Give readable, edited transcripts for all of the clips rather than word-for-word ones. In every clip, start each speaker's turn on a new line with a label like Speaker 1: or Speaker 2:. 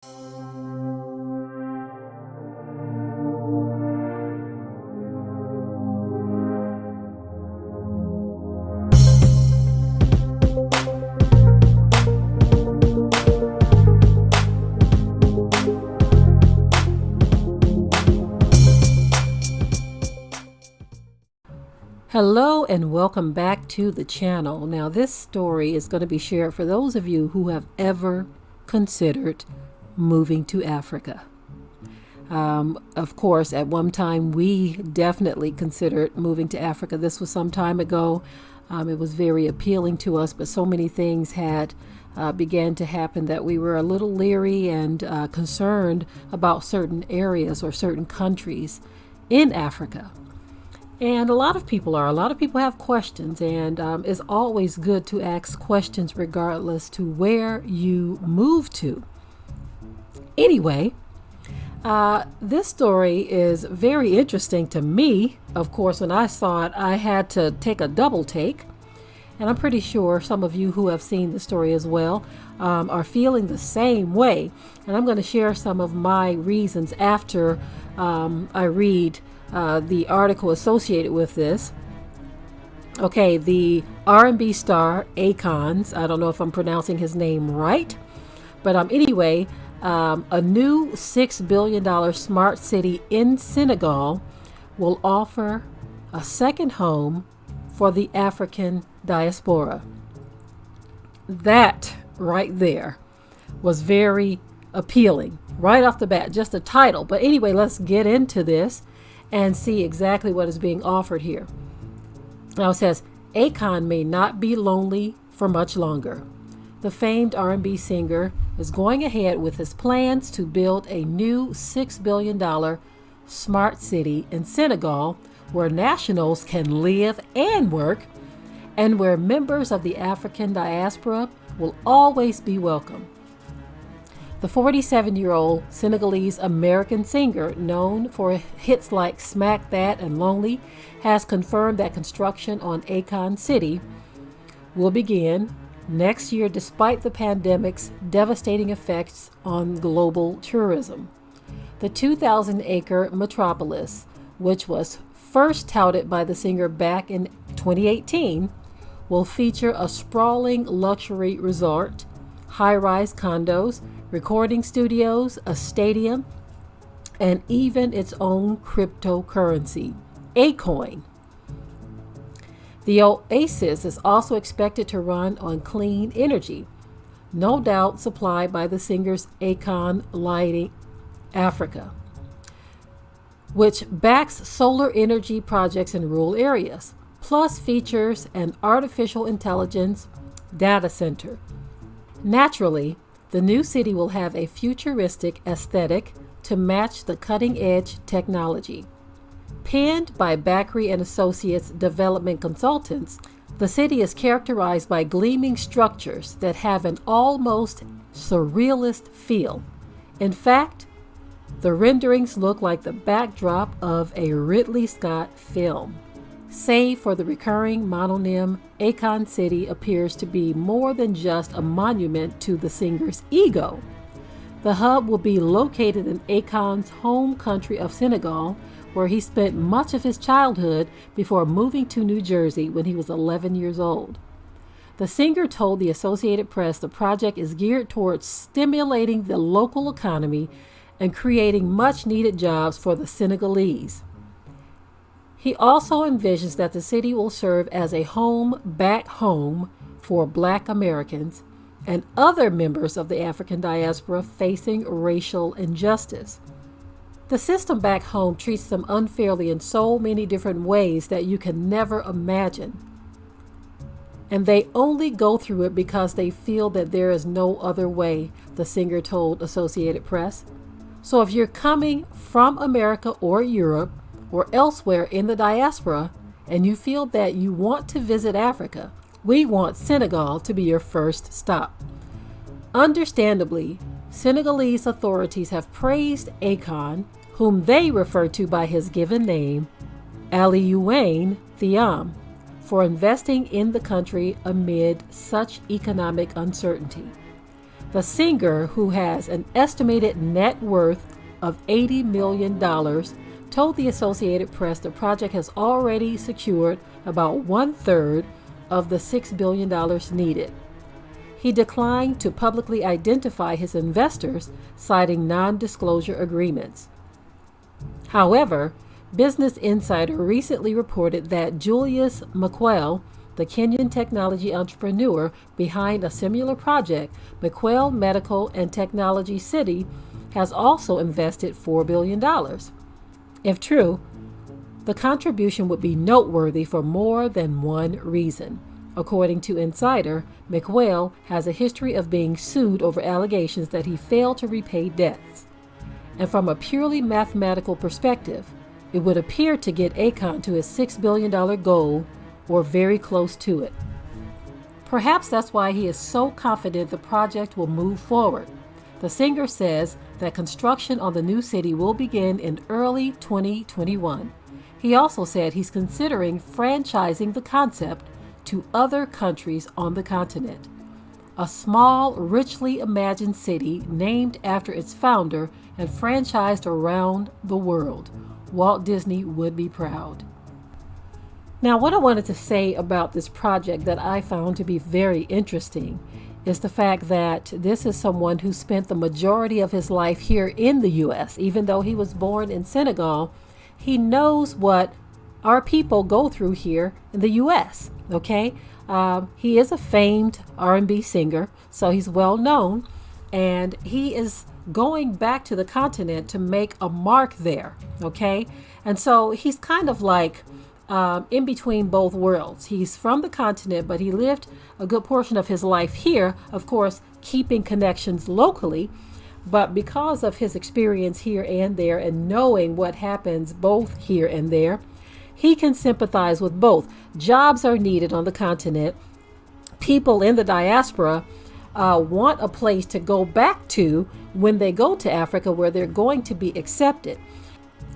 Speaker 1: Hello and welcome back to the channel. Now this story is going to be shared for those of you who have ever considered moving to Africa. Of course, at one time we definitely considered moving to Africa. This was some time ago. It was very appealing to us, but so many things had began to happen that we were a little leery and concerned about certain areas or certain countries in Africa. And a lot of people have questions, and it's always good to ask questions regardless to where you move to. Anyway, this story is very interesting to me. Of course, when I saw it, I had to take a double take. And I'm pretty sure some of you who have seen the story as well are feeling the same way. And I'm going to share some of my reasons after I read the article associated with this. Okay, the R&B star Akon, I don't know if I'm pronouncing his name right, but anyway, a new $6 billion smart city in Senegal will offer a second home for the African diaspora. That right there was very appealing right off the bat, just the title. But anyway, let's get into this and see exactly what is being offered here. Now it says, Akon may not be lonely for much longer. The famed R&B singer is going ahead with his plans to build a new $6 billion smart city in Senegal where nationals can live and work, and where members of the African diaspora will always be welcome. The 47-year-old Senegalese American singer, known for hits like Smack That and Lonely, has confirmed that construction on Akon City will begin next year despite the pandemic's devastating effects on global tourism. The 2,000-acre metropolis, which was first touted by the singer back in 2018, will feature a sprawling luxury resort, high-rise condos, recording studios, a stadium, and even its own cryptocurrency, Akon. The oasis is also expected to run on clean energy, no doubt supplied by the singer's Akon Lighting Africa, which backs solar energy projects in rural areas, plus features an artificial intelligence data center. Naturally, the new city will have a futuristic aesthetic to match the cutting-edge technology. Penned by Bakri and Associates development consultants, the city is characterized by gleaming structures that have an almost surrealist feel. In fact, the renderings look like the backdrop of a Ridley Scott film. Save for the recurring mononym, Akon City appears to be more than just a monument to the singer's ego. The hub will be located in Akon's home country of Senegal, where he spent much of his childhood before moving to New Jersey when he was 11 years old. The singer told the Associated Press the project is geared towards stimulating the local economy and creating much-needed jobs for the Senegalese. He also envisions that the city will serve as a home back home for Black Americans and other members of the African diaspora facing racial injustice. The system back home treats them unfairly in so many different ways that you can never imagine. And they only go through it because they feel that there is no other way, the singer told Associated Press. So if you're coming from America or Europe, or elsewhere in the diaspora, and you feel that you want to visit Africa, we want Senegal to be your first stop. Understandably, Senegalese authorities have praised Akon, whom they refer to by his given name, Alioune Thiam, for investing in the country amid such economic uncertainty. The singer, who has an estimated net worth of $80 million, told the Associated Press the project has already secured about 1/3 of the $6 billion needed. He declined to publicly identify his investors, citing non-disclosure agreements. However, Business Insider recently reported that Julius McQuell, the Kenyan technology entrepreneur behind a similar project, McQuell Medical and Technology City, has also invested $4 billion. If true, the contribution would be noteworthy for more than one reason. According to Insider, McQuell has a history of being sued over allegations that he failed to repay debts. And from a purely mathematical perspective, it would appear to get Akon to his $6 billion goal, or very close to it. Perhaps that's why he is so confident the project will move forward. The singer says that construction on the new city will begin in early 2021. He also said he's considering franchising the concept to other countries on the continent. A small, richly imagined city named after its founder and franchised around the world. Walt Disney would be proud. Now, what I wanted to say about this project that I found to be very interesting is the fact that this is someone who spent the majority of his life here in the U.S. Even though he was born in Senegal, he knows what our people go through here in the U.S. Okay, he is a famed R&B singer, so he's well known, and he is going back to the continent to make a mark there. Okay, and so he's kind of like in between both worlds. He's from the continent, but he lived a good portion of his life here, of course, keeping connections locally. But because of his experience here and there and knowing what happens both here and there, he can sympathize with both. Jobs are needed on the continent. People in the diaspora want a place to go back to when they go to Africa where they're going to be accepted.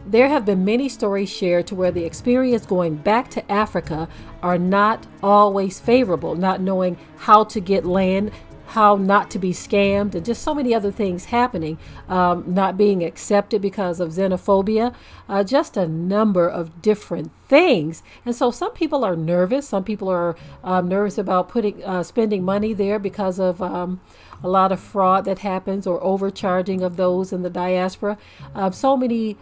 Speaker 1: There have been many stories shared to where the experience going back to Africa are not always favorable, not knowing how to get land, how not to be scammed, and just so many other things happening, not being accepted because of xenophobia, just a number of different things. And so some people are nervous. Some people are nervous about spending money there because of a lot of fraud that happens or overcharging of those in the diaspora. So many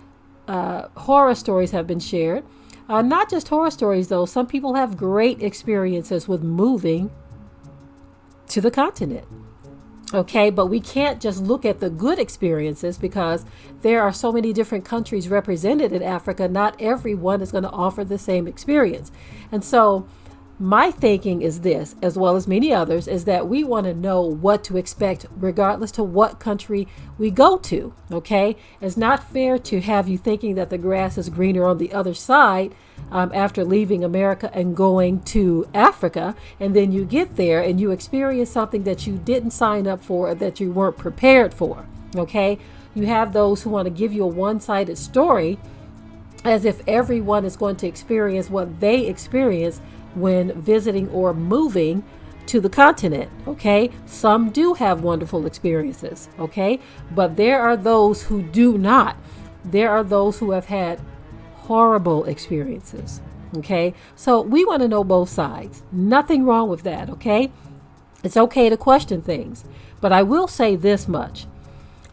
Speaker 1: horror stories have been shared. Not just horror stories, though. Some people have great experiences with moving to the continent. Okay, but we can't just look at the good experiences because there are so many different countries represented in Africa. Not everyone is going to offer the same experience. And so my thinking is this, as well as many others, is that we want to know what to expect regardless to what country we go to. Okay, it's not fair to have you thinking that the grass is greener on the other side after leaving America and going to Africa, and then you get there and you experience something that you didn't sign up for or that you weren't prepared for. Okay, you have those who want to give you a one-sided story as if everyone is going to experience what they experience when visiting or moving to the continent. Okay, some do have wonderful experiences. Okay, but there are those who do not. There are those who have had horrible experiences. Okay, so we want to know both sides. Nothing wrong with that. Okay, it's okay to question things, but I will say this much: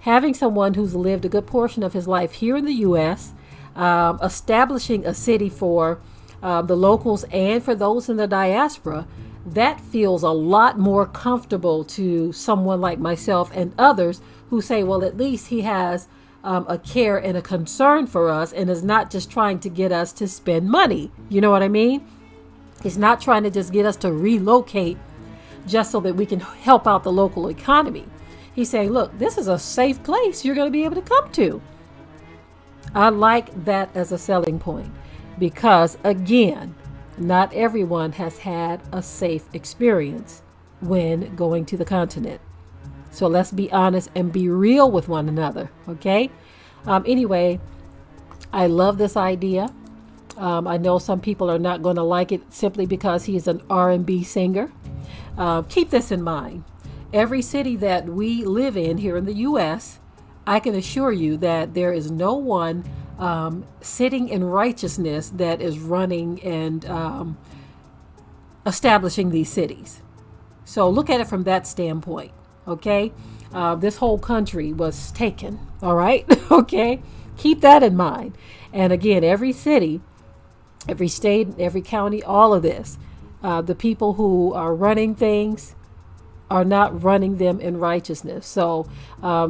Speaker 1: having someone who's lived a good portion of his life here in the U.S., establishing a city for the locals and for those in the diaspora, that feels a lot more comfortable to someone like myself and others who say, well, at least he has a care and a concern for us and is not just trying to get us to spend money. You know what I mean? He's not trying to just get us to relocate just so that we can help out the local economy. He's saying, look, this is a safe place you're going to be able to come to. I like that as a selling point because, again, not everyone has had a safe experience when going to the continent. So let's be honest and be real with one another, okay? Anyway, I love this idea. I know some people are not going to like it simply because he's an R&B singer. Keep this in mind. every city that we live in here in the U.S., I can assure you that there is no one sitting in righteousness that is running and establishing these cities. So look at it from that standpoint, okay? This whole country was taken, all right? Okay? Keep that in mind. And again, every city, every state, every county, all of this, the people who are running things are not running them in righteousness. So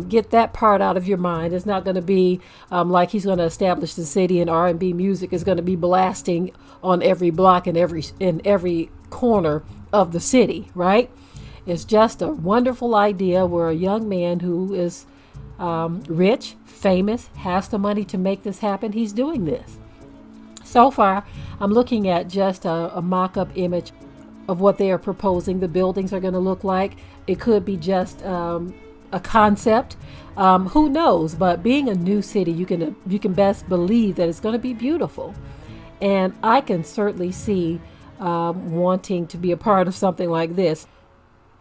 Speaker 1: get that part out of your mind. It's not going to be like he's going to establish the city and R&B music is going to be blasting on every block and every corner of the city, right? It's just a wonderful idea where a young man who is rich, famous, has the money to make this happen. He's doing this. So far, I'm looking at just a mock-up image of what they are proposing the buildings are going to look like. It could be just a concept. Who knows? But being a new city, you can best believe that it's going to be beautiful. And I can certainly see wanting to be a part of something like this.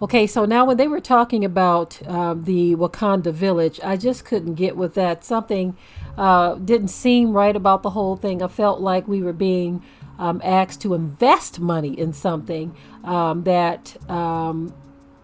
Speaker 1: Okay, so now when they were talking about the Wakanda village, I just couldn't get with that. Something didn't seem right about the whole thing. I felt like we were being asked to invest money in something that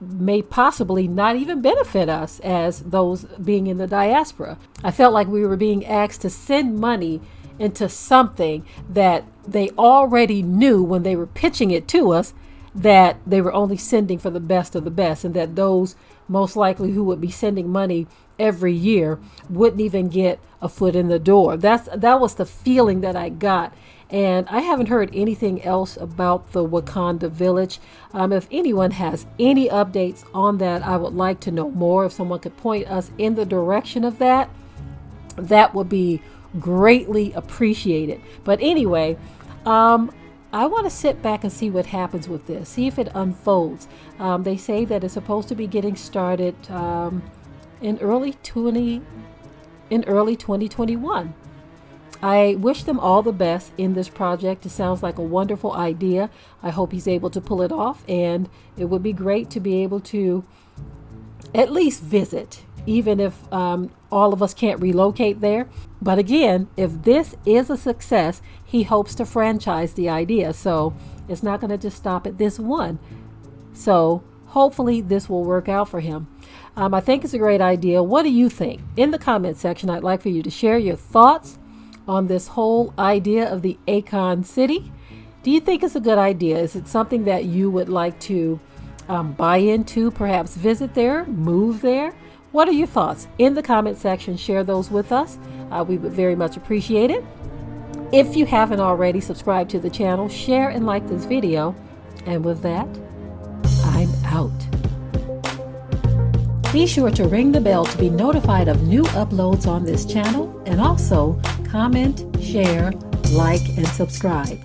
Speaker 1: may possibly not even benefit us as those being in the diaspora. I felt like we were being asked to send money into something that they already knew when they were pitching it to us, that they were only sending for the best of the best, and that those most likely who would be sending money every year wouldn't even get a foot in the door. That was the feeling that I got. And I haven't heard anything else about the Wakanda village. If anyone has any updates on that, I would like to know more. If someone could point us in the direction of that, that would be greatly appreciated. But anyway, I want to sit back and see what happens with this, see if it unfolds. They say that it's supposed to be getting started in early 2021. I wish them all the best in this project. It sounds like a wonderful idea. I hope he's able to pull it off, and it would be great to be able to at least visit, even if all of us can't relocate there. But again, if this is a success, he hopes to franchise the idea. So it's not going to just stop at this one. So hopefully this will work out for him. I think it's a great idea. What do you think? In the comment section, I'd like for you to share your thoughts on this whole idea of the Akon city. Do you think it's a good idea? Is it something that you would like to buy into, perhaps visit there, move there? What are your thoughts? In the comment section, share those with us. We would very much appreciate it. If you haven't already, subscribe to the channel, share and like this video. And with that, I'm out. Be sure to ring the bell to be notified of new uploads on this channel, and also comment, share, like, and subscribe.